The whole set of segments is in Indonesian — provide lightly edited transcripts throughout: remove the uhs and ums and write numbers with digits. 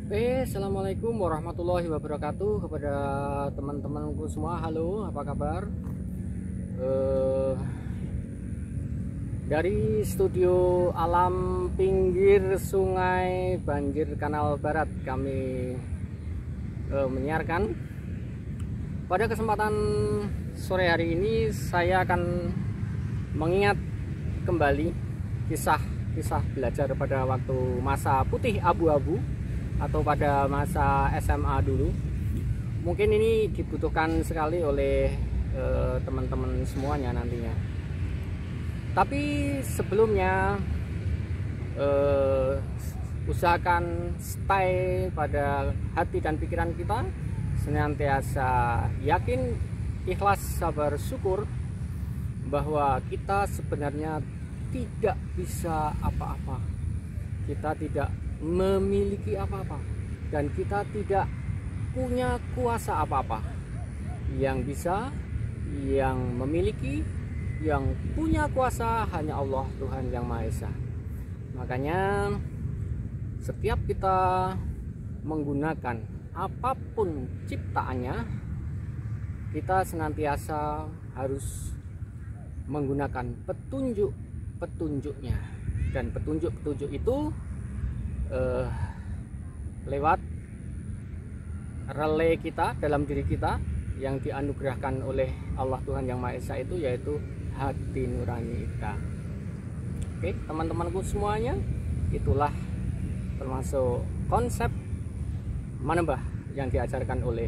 Assalamualaikum warahmatullahi wabarakatuh kepada teman-temanku semua. Halo, apa kabar? Dari studio alam pinggir Sungai Banjir Kanal Barat kami menyiarkan. Pada kesempatan sore hari ini saya akan mengingat kembali kisah-kisah belajar pada waktu masa putih abu-abu atau pada masa SMA dulu. Mungkin ini dibutuhkan sekali oleh teman-teman semuanya nantinya. Tapi sebelumnya usahakan stay pada hati dan pikiran kita, senantiasa yakin, ikhlas, sabar, syukur bahwa kita sebenarnya tidak bisa apa-apa. Kita tidak memiliki apa-apa dan kita tidak punya kuasa apa-apa. Yang bisa, yang memiliki, yang punya kuasa hanya Allah, Tuhan Yang Maha Esa. Makanya setiap kita menggunakan apapun ciptaannya, kita senantiasa harus menggunakan petunjuknya, dan petunjuk itu lewat relay kita dalam diri kita yang dianugerahkan oleh Allah Tuhan Yang Maha Esa, itu yaitu hati nurani kita. Oke, teman-temanku semuanya, itulah termasuk konsep Manembah yang diajarkan oleh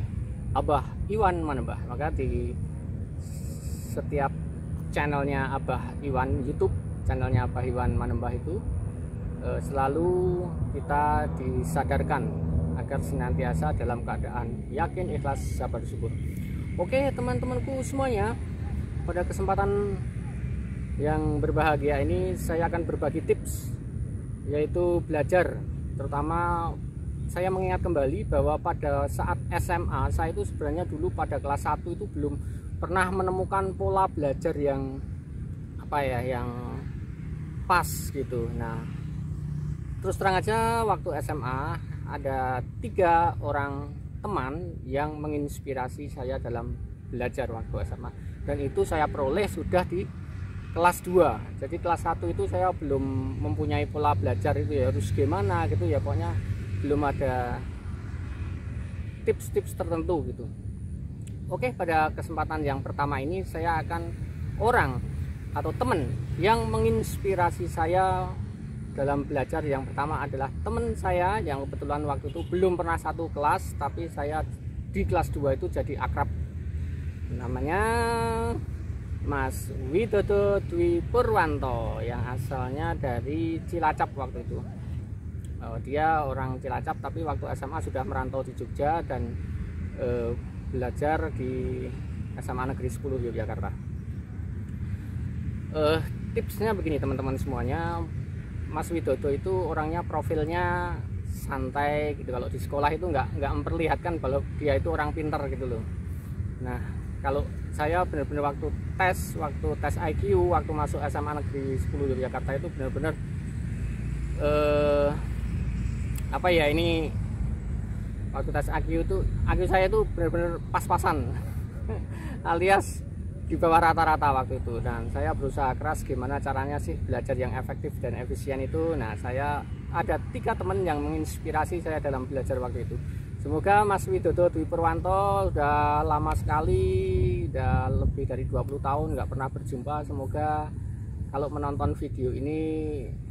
Abah Iwan Manembah. Maka di setiap channelnya Abah Iwan, YouTube channelnya Abah Iwan Manembah itu selalu kita disadarkan agar senantiasa dalam keadaan yakin, ikhlas, sabar, syukur. Oke teman-temanku semuanya, pada kesempatan yang berbahagia ini saya akan berbagi tips, yaitu belajar. Terutama saya mengingat kembali bahwa pada saat SMA saya itu sebenarnya dulu pada kelas 1 itu belum pernah menemukan pola belajar yang yang pas gitu. Nah, terus terang aja, waktu SMA ada 3 orang teman yang menginspirasi saya dalam belajar waktu SMA, dan itu saya peroleh sudah di kelas 2. Jadi kelas 1 itu saya belum mempunyai pola belajar itu ya harus gimana gitu ya, pokoknya belum ada tips-tips tertentu gitu. Oke, pada kesempatan yang pertama ini saya akan orang atau teman yang menginspirasi saya dalam belajar. Yang pertama adalah teman saya yang kebetulan waktu itu belum pernah satu kelas, tapi saya di kelas 2 itu jadi akrab. Namanya Mas Widodo Dwi Purwanto yang asalnya dari Cilacap waktu itu. Dia orang Cilacap tapi waktu SMA sudah merantau di Jogja dan belajar di SMA Negeri 10 Yogyakarta. Tipsnya begini teman-teman semuanya, Mas Widodo itu orangnya profilnya santai gitu. Kalau di sekolah itu nggak memperlihatkan kalau dia itu orang pintar gitu loh. Nah, kalau saya benar-benar waktu tes IQ waktu masuk SMA Negeri 10 Yogyakarta itu benar-benar ini waktu tes IQ saya itu benar-benar pas-pasan alias di bawah rata-rata waktu itu. Dan saya berusaha keras gimana caranya sih belajar yang efektif dan efisien itu. Nah, saya ada 3 teman yang menginspirasi saya dalam belajar waktu itu. Semoga Mas Widodo Dwi Purwanto udah lama sekali, udah lebih dari 20 tahun nggak pernah berjumpa. Semoga kalau menonton video ini,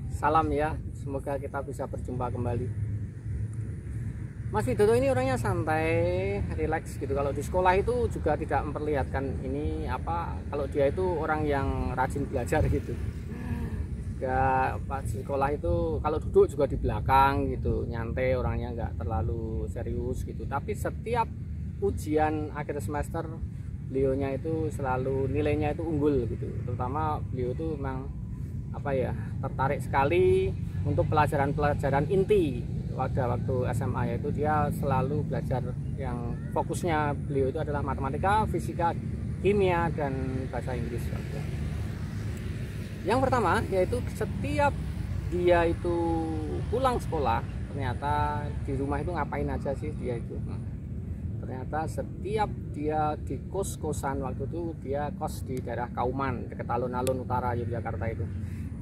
salam ya, semoga kita bisa berjumpa kembali. Mas Widodo ini orangnya santai, rileks gitu. Kalau di sekolah itu juga tidak memperlihatkan kalau dia itu orang yang rajin belajar gitu. Pas sekolah itu kalau duduk juga di belakang gitu, nyantai, orangnya nggak terlalu serius gitu. Tapi setiap ujian akhir semester beliaunya itu selalu nilainya itu unggul gitu. Terutama beliau itu memang tertarik sekali untuk pelajaran-pelajaran inti. Pada waktu SMA yaitu dia selalu belajar yang fokusnya beliau itu adalah matematika, fisika, kimia, dan bahasa Inggris. Yang pertama yaitu setiap dia itu pulang sekolah, ternyata di rumah itu ngapain aja sih dia itu. Ternyata setiap dia di kos-kosan, waktu itu dia kos di daerah Kauman dekat alun-alun utara Yogyakarta itu.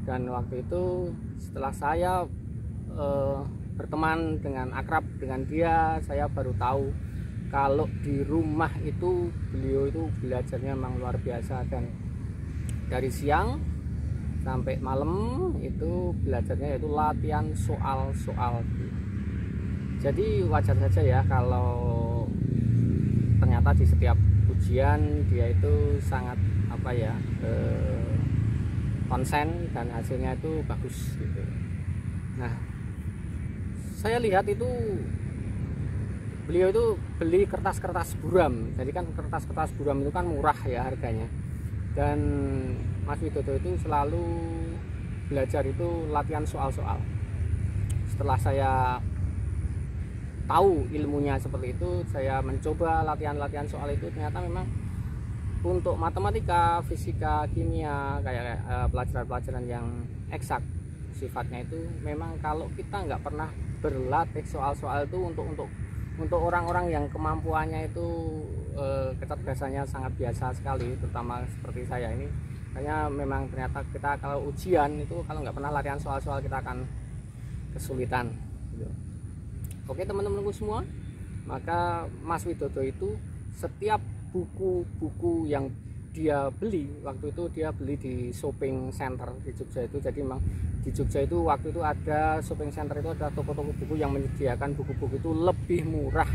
Dan waktu itu setelah saya berteman dengan akrab dengan dia, saya baru tahu kalau di rumah itu beliau itu belajarnya memang luar biasa, dan dari siang sampai malam itu belajarnya itu latihan soal-soal. Jadi wajar saja ya kalau ternyata di setiap ujian dia itu sangat konsen dan hasilnya itu bagus gitu. Nah, saya lihat itu beliau itu beli kertas-kertas buram. Jadi kan kertas-kertas buram itu kan murah ya harganya. Dan Mas Widodo itu selalu belajar itu latihan soal-soal. Setelah saya tahu ilmunya seperti itu, saya mencoba latihan-latihan soal itu. Ternyata memang untuk matematika, fisika, kimia, kayak pelajaran-pelajaran yang eksak sifatnya itu, memang kalau kita nggak pernah berlatih soal-soal itu untuk orang-orang yang kemampuannya itu kecerdasannya sangat biasa sekali, terutama seperti saya ini, kayaknya memang ternyata kita kalau ujian itu kalau nggak pernah latihan soal-soal kita akan kesulitan gitu. Oke teman-temanku semua, maka Mas Widodo itu setiap buku-buku yang dia beli, waktu itu dia beli di shopping center di Jogja itu. Jadi memang di Jogja itu waktu itu ada shopping center, itu ada toko-toko buku yang menyediakan buku-buku itu lebih murah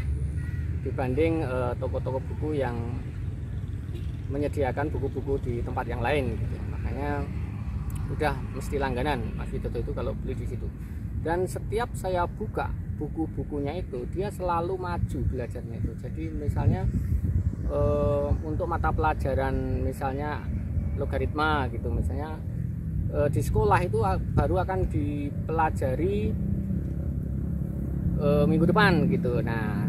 dibanding toko-toko buku yang menyediakan buku-buku di tempat yang lain gitu. Makanya udah mesti langganan Mas Widodo itu kalau beli di situ. Dan setiap saya buka buku-bukunya itu, dia selalu maju belajarnya itu. Jadi misalnya untuk mata pelajaran misalnya logaritma gitu, misalnya di sekolah itu baru akan dipelajari minggu depan gitu. Nah,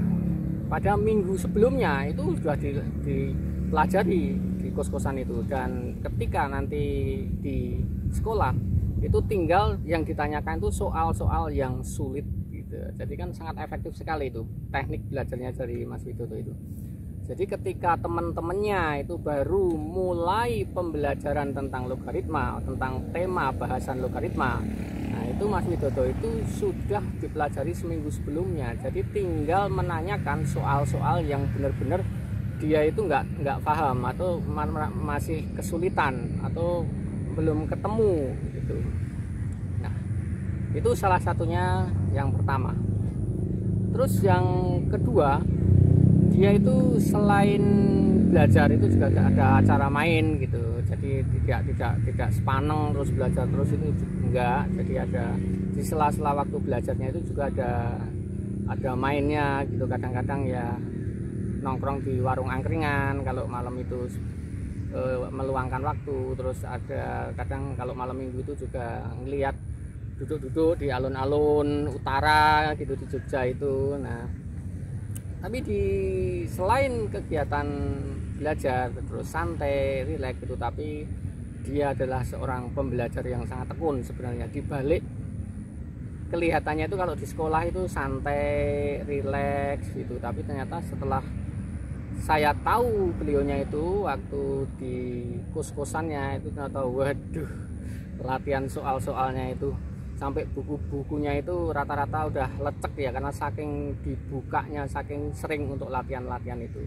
pada minggu sebelumnya itu sudah dipelajari di kos-kosan itu, dan ketika nanti di sekolah itu tinggal yang ditanyakan itu soal-soal yang sulit gitu. Jadi kan sangat efektif sekali itu teknik belajarnya dari Mas Widodo itu. Jadi ketika teman-temannya itu baru mulai pembelajaran tentang logaritma, tentang tema bahasan logaritma, nah itu Mas Widodo itu sudah dipelajari seminggu sebelumnya. Jadi tinggal menanyakan soal-soal yang benar-benar dia itu nggak paham atau masih kesulitan atau belum ketemu gitu. Nah, itu salah satunya yang pertama. Terus yang kedua, dia itu selain belajar itu juga ada acara main gitu. Jadi tidak sepaneng terus belajar terus, itu enggak. Jadi ada di sela-sela waktu belajarnya itu juga ada mainnya gitu. Kadang-kadang ya nongkrong di warung angkringan kalau malam itu meluangkan waktu. Terus ada kadang kalau malam minggu itu juga ngelihat duduk-duduk di alun-alun utara gitu di Jogja itu. Nah, tapi selain kegiatan belajar terus santai, rileks gitu, tapi dia adalah seorang pembelajar yang sangat tekun sebenarnya. Di balik kelihatannya itu kalau di sekolah itu santai, rileks gitu, tapi ternyata setelah saya tahu beliaunya itu waktu di kos-kosannya itu, ternyata waduh, latihan soal-soalnya itu sampai buku-bukunya itu rata-rata udah lecek ya, karena saking dibukanya, saking sering untuk latihan-latihan itu.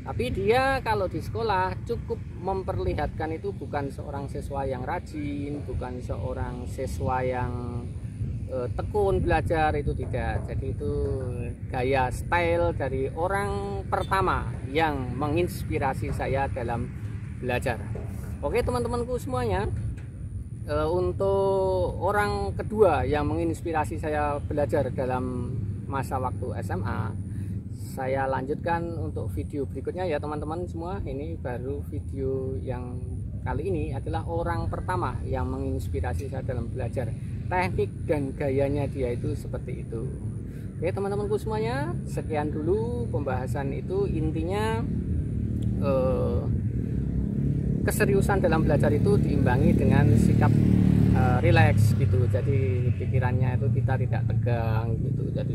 Tapi dia kalau di sekolah cukup memperlihatkan itu bukan seorang siswa yang rajin, bukan seorang siswa yang tekun belajar, itu tidak. Jadi itu gaya style dari orang pertama yang menginspirasi saya dalam belajar. Oke teman-temanku semuanya, untuk orang kedua yang menginspirasi saya belajar dalam masa waktu SMA, saya lanjutkan untuk video berikutnya ya teman-teman semua. Ini baru video yang kali ini adalah orang pertama yang menginspirasi saya dalam belajar. Teknik dan gayanya dia itu seperti itu. Oke teman-temanku semuanya, sekian dulu pembahasan itu. Intinya keseriusan dalam belajar itu diimbangi dengan sikap relax gitu, jadi pikirannya itu kita tidak tegang gitu, jadi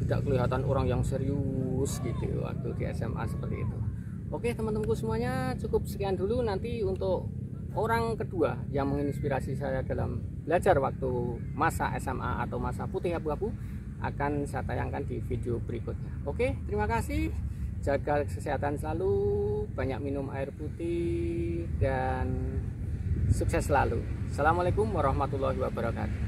tidak kelihatan orang yang serius gitu waktu di SMA seperti itu. Oke teman-temanku semuanya, cukup sekian dulu. Nanti untuk orang kedua yang menginspirasi saya dalam belajar waktu masa SMA atau masa putih abu-abu akan saya tayangkan di video berikutnya. Oke, terima kasih, jaga kesehatan selalu, banyak minum air putih, dan sukses selalu. Assalamualaikum warahmatullahi wabarakatuh.